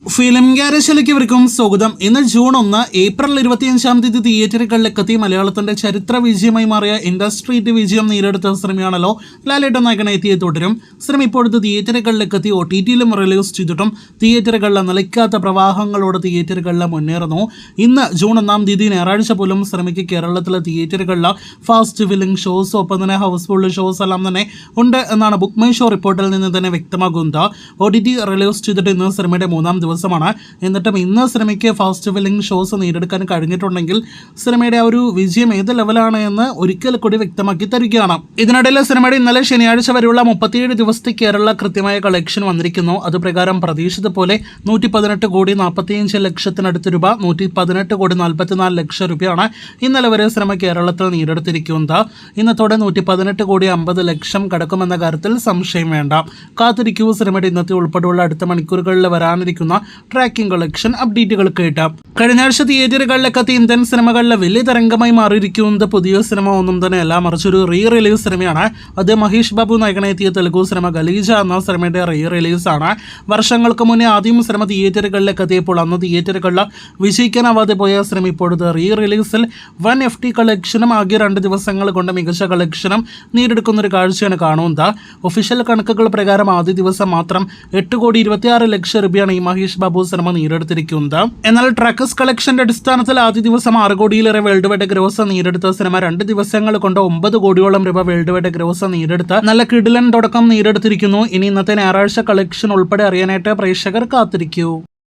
Film ഗ്യാരേജിലേക്ക് ഇവർക്കും സ്വാഗതം. ഇന്ന് ജൂൺ 1 ഏപ്രിൽ 25-ാം തീയതി തിയേറ്ററുകളിലെത്തി മലയാളത്തിന്റെ ചരിത്ര വിജയമായി മാറിയ ഇൻഡസ്ട്രി വിജയം നേരിടുത്ത സിനിമയാണല്ലോ ലാലേട്ടൻ നായകനെ എത്തിയ തുടരും. സിനിമ ഇപ്പോഴത്തെ തിയേറ്ററുകളിലെത്തി OTT-യിലും റിലീസ് ചെയ്തിട്ടും തിയേറ്ററുകളിലെ നിലയ്ക്കാത്ത പ്രവാഹങ്ങളോട് തിയേറ്ററുകളിൽ മുന്നേറുന്നു. ഇന്ന് ജൂൺ 1-ാം തീയതി ഞായറാഴ്ച പോലും സിനിമയ്ക്ക് കേരളത്തിലെ തിയേറ്ററുകളിലെ ഫാസ്റ്റ് ഫില്ലിംഗ് ഷോസ് ഒപ്പം തന്നെ ഹൗസ്ഫുൾ ഷോസ് എല്ലാം തന്നെ ഉണ്ട് എന്നാണ് ബുക്ക് മൈ ഷോ റിപ്പോർട്ടിൽ നിന്ന് തന്നെ വ്യക്തമാകുന്നത്. OTT റിലീസ് ചെയ്തിട്ട് ഇന്ന് സിനിമയുടെ 3-ാം ദിവസമാണ്. എന്നിട്ടും ഇന്ന് സിനിമയ്ക്ക് ഫാസ്റ്റ് ഫില്ലിംഗ് ഷോസ് നേടിയെടുക്കാൻ കഴിഞ്ഞിട്ടുണ്ടെങ്കിൽ സിനിമയുടെ ആ ഒരു വിജയം ഏത് ലെവലാണ് എന്ന് ഒരിക്കൽ കൂടി വ്യക്തമാക്കി തരികയാണ്. ഇതിനിടയിൽ സിനിമയുടെ ഇന്നലെ ശനിയാഴ്ച വരെയുള്ള 37 ദിവസത്തെ കേരള കൃത്യമായ കളക്ഷൻ വന്നിരിക്കുന്നു. അതുപ്രകാരം പ്രതീക്ഷിത പോലെ 118 കോടി 45 ലക്ഷത്തിനടുത്ത് രൂപ, 118 കോടി 44 ലക്ഷം രൂപയാണ് ഇന്നലെ വരെ സിനിമ കേരളത്തിൽ നേടിയെടുത്തിരിക്കുന്നത്. ഇന്നത്തോടെ 118 കോടി 50 ലക്ഷം കടക്കുമെന്ന കാര്യത്തിൽ സംശയം വേണ്ട. കാത്തിരിക്കൂ, സിനിമയുടെ ഇന്നത്തെ ഉൾപ്പെടെയുള്ള അടുത്ത മണിക്കൂറുകളിൽ വരാനിരിക്കുന്ന ട്രാക്കിംഗ് കളക്ഷൻ അപ്ഡേറ്റുകൾ കേട്ടാം. കഴിഞ്ഞ ആഴ്ച തിയേറ്ററുകളിലെത്തി ഇന്ത്യൻ സിനിമകളിലെ വലിയ തരംഗമായി മാറിയിരിക്കുന്നത് പുതിയ സിനിമ ഒന്നും തന്നെ അല്ല, മറിച്ചൊരു റീ റിലീസ് സിനിമയാണ്. അത് മഹേഷ് ബാബു നായകനെ എത്തിയ തെലുഗു സിനിമ ഗലീജ എന്ന സിനിമയുടെ റീ റിലീസാണ്. വർഷങ്ങൾക്ക് മുന്നേ ആദ്യം സിനിമ തിയേറ്ററുകളിലേക്ക് എത്തിയപ്പോൾ അന്ന് തിയേറ്ററുകളിൽ വിജയിക്കാനാവാതെ പോയ സിനിമ ഇപ്പോഴത്തെ റീ റിലീസിൽ വൻ FT കളക്ഷനും ആകെ 2 ദിവസങ്ങൾ കൊണ്ട് മികച്ച കളക്ഷനും നേടിയെടുക്കുന്ന ഒരു കാഴ്ചയാണ് കാണുന്നത്. ഒഫീഷ്യൽ കണക്കുകൾ പ്രകാരം ആദ്യ ദിവസം മാത്രം 8 കോടി 26 ലക്ഷം രൂപയാണ് ഈ മഹേഷ് ബാബു സിനിമ നേടിയെടുത്തിരിക്കുന്നത്. എന്നാൽ ട്രാക്കസ് കളക്ഷന്റെ അടിസ്ഥാനത്തിൽ ആദ്യ ദിവസം 6 കോടിയിലേറെ വേൾഡ് വൈഡ് ഗ്രോസ് നേടിയെടുത്ത സിനിമ 2 ദിവസങ്ങൾ കൊണ്ട് 9 കോടിയോളം രൂപ വേൾഡ് വൈഡ് ഗ്രോസ് നേടിയെടുത്ത് നല്ല കിടിലൻ തുടക്കം നേടിയെടുത്തിരിക്കുന്നു. ഇനി ഇന്നത്തെ ഞായറാഴ്ച കളക്ഷൻ ഉൾപ്പെടെ അറിയാനായിട്ട് പ്രേക്ഷകർ കാത്തിരിക്കൂ.